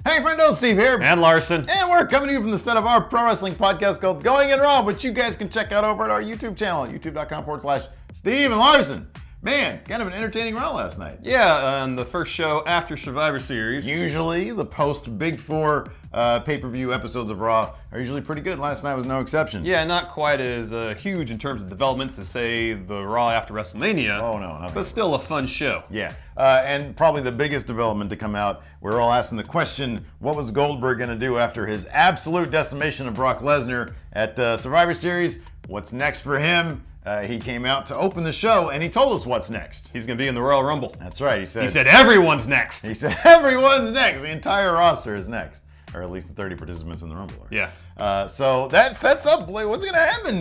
Hey friendo, Steve here. And Larson. And we're coming to you from the set of our pro wrestling podcast called Going in Raw, which you guys can check out over at our YouTube channel, youtube.com/Steve and Larson. Man, kind of an entertaining Raw last night. Yeah, on the first show after Survivor Series. Usually, the post-Big Four pay-per-view episodes of Raw are usually pretty good. Last night was no exception. Yeah, not quite as huge in terms of developments as, say, the Raw after WrestleMania. Oh, no. But still a fun show. Yeah, and probably the biggest development to come out, we're all asking the question, what was Goldberg going to do after his absolute decimation of Brock Lesnar at Survivor Series? What's next for him? He came out to open the show, and he told us what's next. He's going to be in the Royal Rumble. That's right. He said everyone's next. He said everyone's next. The entire roster is next. Or at least the 30 participants in the Rumble are. Yeah. So that sets up, like, what's going to happen?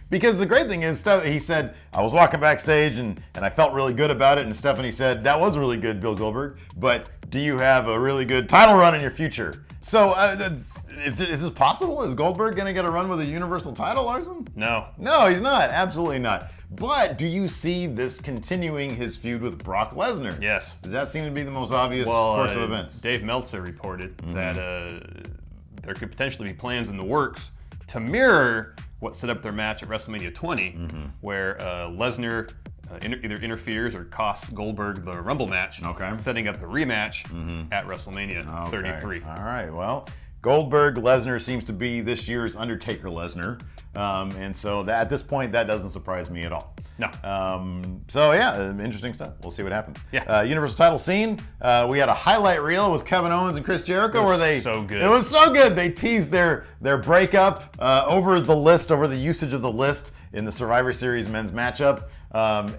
Because the great thing is, he said, I was walking backstage, and I felt really good about it, and Stephanie said, that was really good, Bill Goldberg, but do you have a really good title run in your future? So, is this possible? Is Goldberg going to get a run with a Universal title, Larson? No. No, he's not. Absolutely not. But do you see this continuing his feud with Brock Lesnar? Yes. Does that seem to be the most obvious course of events? Dave Meltzer reported that there could potentially be plans in the works to mirror what set up their match at WrestleMania 20, where Lesnar either interferes or costs Goldberg the Rumble match, setting up the rematch at WrestleMania 33. All right, well, Goldberg Lesnar seems to be this year's Undertaker Lesnar, and so at this point, that doesn't surprise me at all. No. So yeah, interesting stuff. We'll see what happens. Yeah. Universal title scene. We had a highlight reel with Kevin Owens and Chris Jericho where they. So good. It was so good. They teased their breakup over the usage of the list in the Survivor Series men's matchup,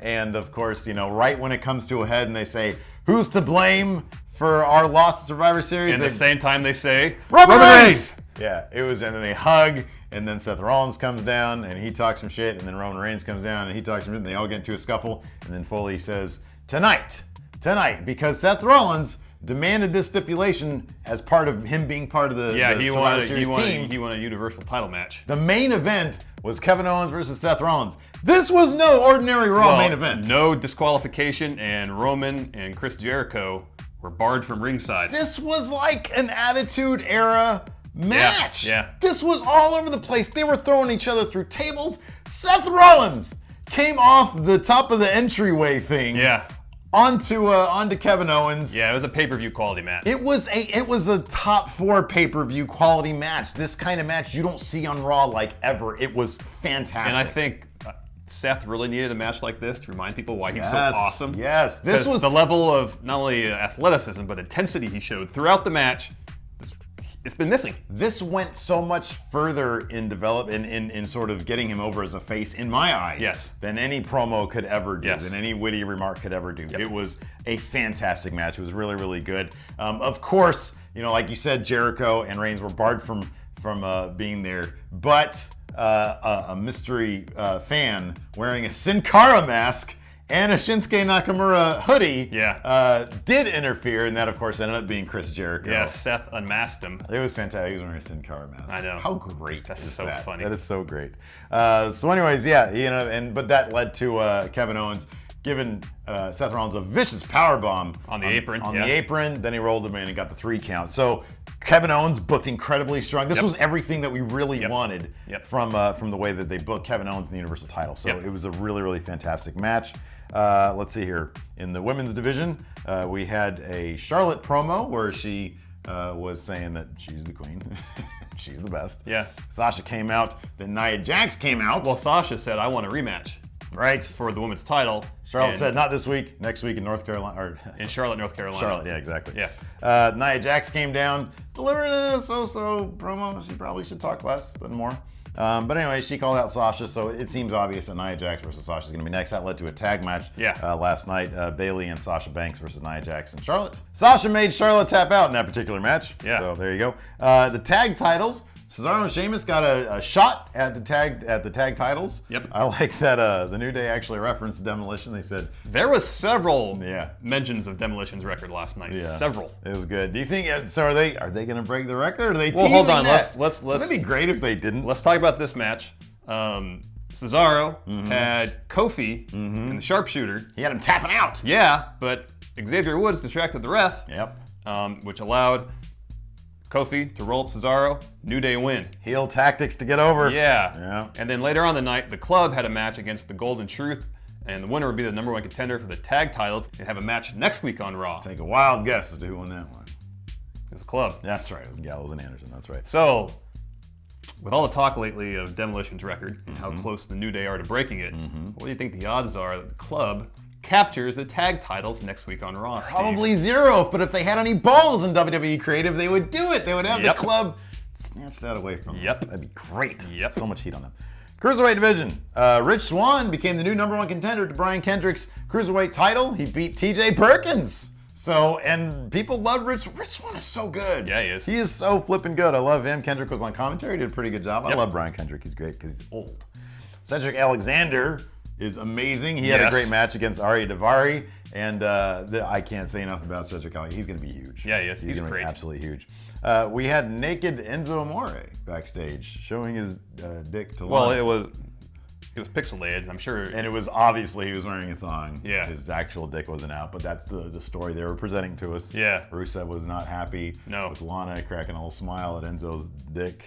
and of course, right when it comes to a head, and they say, "Who's to blame for our loss at Survivor Series?" And at the same time, they say, Roman Reigns! Yeah, it was, and then they hug, and then Seth Rollins comes down, and he talks some shit, and then Roman Reigns comes down, and he talks some shit, and they all get into a scuffle, and then Foley says, tonight, because Seth Rollins demanded this stipulation as part of him being part of the Survivor Series team. He won a Universal title match. The main event was Kevin Owens versus Seth Rollins. This was no ordinary Raw main event. No disqualification, and Roman and Chris Jericho were barred from ringside. This was like an Attitude Era match. Yeah. This was all over the place. They were throwing each other through tables. Seth Rollins came off the top of the entryway thing. Yeah. Onto Kevin Owens. Yeah, it was a pay-per-view quality match. It was a top 4 pay-per-view quality match. This kind of match you don't see on Raw like ever. It was fantastic. And I think Seth really needed a match like this to remind people why he's so awesome. Yes, this was the level of not only athleticism but intensity he showed throughout the match. It's been missing. This went so much further in sort of getting him over as a face in my eyes than any promo could ever do, than any witty remark could ever do. Yep. It was a fantastic match. It was really, really good. Of course, like you said, Jericho and Reigns were barred from being there, but a mystery fan wearing a Sin Cara mask and a Shinsuke Nakamura hoodie did interfere, and that, of course, ended up being Chris Jericho. Yeah, Seth unmasked him. It was fantastic. He was wearing a Sin Cara mask. I know. How great That's is so that? funny. That is so great. So anyways, but that led to Kevin Owens giving Seth Rollins a vicious powerbomb on the apron. On the apron, then he rolled him in and got the 3 count. So Kevin Owens booked incredibly strong. This was everything that we really wanted from the way that they booked Kevin Owens in the Universal title. So it was a really, really fantastic match. Let's see here. In the women's division, we had a Charlotte promo where she was saying that she's the queen. She's the best. Yeah. Sasha came out. Then Nia Jax came out. Well, Sasha said, I want a rematch. Right. For the women's title. Charlotte said, not this week, next week in North Carolina. Or in Charlotte, North Carolina. Charlotte, yeah, exactly. Yeah. Nia Jax came down, delivered a so-so promo. She probably should talk less than more. But anyway, she called out Sasha, so it seems obvious that Nia Jax versus Sasha is going to be next. That led to a tag match last night. Bayley and Sasha Banks versus Nia Jax and Charlotte. Sasha made Charlotte tap out in that particular match. Yeah. So there you go. The tag titles. Cesaro and Sheamus got a shot at the tag titles. Yep. I like that the New Day actually referenced Demolition. They said there was several mentions of Demolition's record last night. Yeah. Several. It was good. Do you think so? Are they going to break the record? Or are they? Well, hold on. That? Let's. Wouldn't it be great if they didn't? Let's talk about this match. Cesaro had Kofi in the sharpshooter. He had him tapping out. Yeah, but Xavier Woods distracted the ref. Yep. Which allowed Kofi to roll up Cesaro, New Day win. Heel tactics to get over. Yeah. And then later on the night, the club had a match against the Golden Truth, and the winner would be the #1 contender for the tag titles and have a match next week on Raw. Take a wild guess as to who won that one. It's the club. That's right. It was Gallows and Anderson. That's right. So, with all the talk lately of Demolition's record and how close the New Day are to breaking it, what do you think the odds are that the club captures the tag titles next week on Raw? Steve? Probably 0, but if they had any balls in WWE creative, they would do it. They would have the club snatch that away from them. That'd be great. So much heat on them. Cruiserweight division. Rich Swann became the new #1 contender to Brian Kendrick's Cruiserweight title. He beat TJ Perkins. So, and people love Rich. Rich Swann is so good. Yeah, he is. He is so flipping good. I love him. Kendrick was on commentary. Did a pretty good job. I love Brian Kendrick. He's great because he's old. Cedric Alexander is amazing. He had a great match against Ari Daivari, and I can't say enough about Cedric Alexander. He's going to be huge. Yeah, he is. He's gonna great. Be absolutely huge. We had naked Enzo Amore backstage, showing his dick to Well, Lana. it was pixelated, I'm sure. And it was obviously he was wearing a thong. Yeah. His actual dick wasn't out, but that's the story they were presenting to us. Yeah. Rusev was not happy with Lana cracking a little smile at Enzo's dick.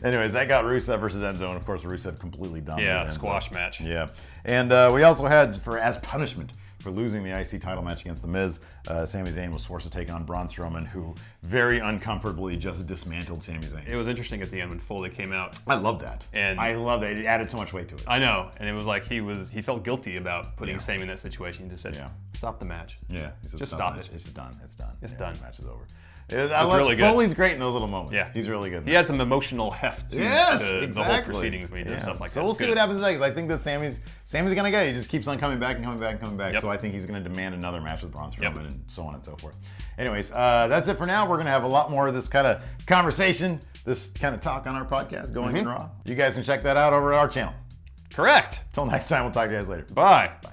Anyways, that got Rusev versus Enzo, and of course Rusev completely dominated. Yeah, Enzo. squash match. Yeah. And we also had, as punishment for losing the IC title match against The Miz, Sami Zayn was forced to take on Braun Strowman, who very uncomfortably just dismantled Sami Zayn. It was interesting at the end when Foley came out. I love that. And I love that. It added so much weight to it. I know. And it was like he felt guilty about putting Sami in that situation. He just said, stop the match. Yeah. He said, just stop it. It's done. It's done. It's done. The match is over. It's really good. Foley's great in those little moments. Yeah. He's really good. He had some emotional heft to the whole proceedings when he did stuff like that. So we'll see what happens next. I think that Sammy's gonna go. He just keeps on coming back and coming back and coming back. So I think he's gonna demand another match with Braun Strowman and so on and so forth. Anyways, that's it for now. We're gonna have a lot more of this kind of conversation, this kind of talk on our podcast going in Raw. You guys can check that out over at our channel. Correct. Until next time, we'll talk to you guys later. Bye. Bye.